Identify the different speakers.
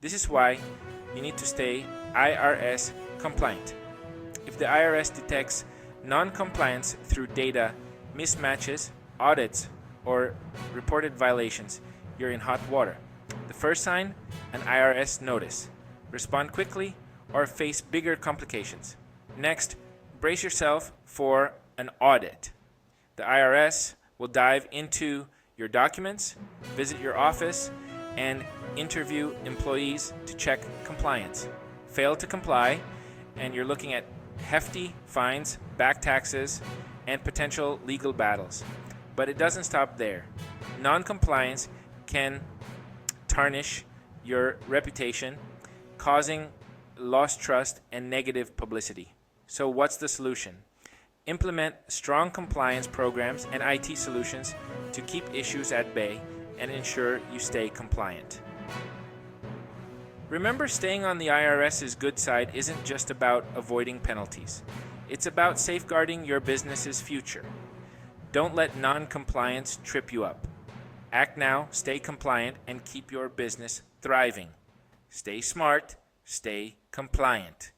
Speaker 1: This is why you need to stay IRS compliant. If the IRS detects non-compliance through data mismatches, audits, or reported violations, you're in hot water. The first sign, an IRS notice. Respond quickly or face bigger complications. Next, brace yourself for an audit. The IRS will dive into your documents, visit your office, and interview employees to check compliance. Fail to comply, and you're looking at hefty fines, back taxes, and potential legal battles. But it doesn't stop there. Non-compliance can tarnish your reputation, causing lost trust and negative publicity. So what's the solution? Implement strong compliance programs and IT solutions to keep issues at bay and ensure you stay compliant. Remember, staying on the IRS's good side isn't just about avoiding penalties. It's about safeguarding your business's future. Don't let non-compliance trip you up. Act now, stay compliant, and keep your business thriving. Stay smart, stay compliant.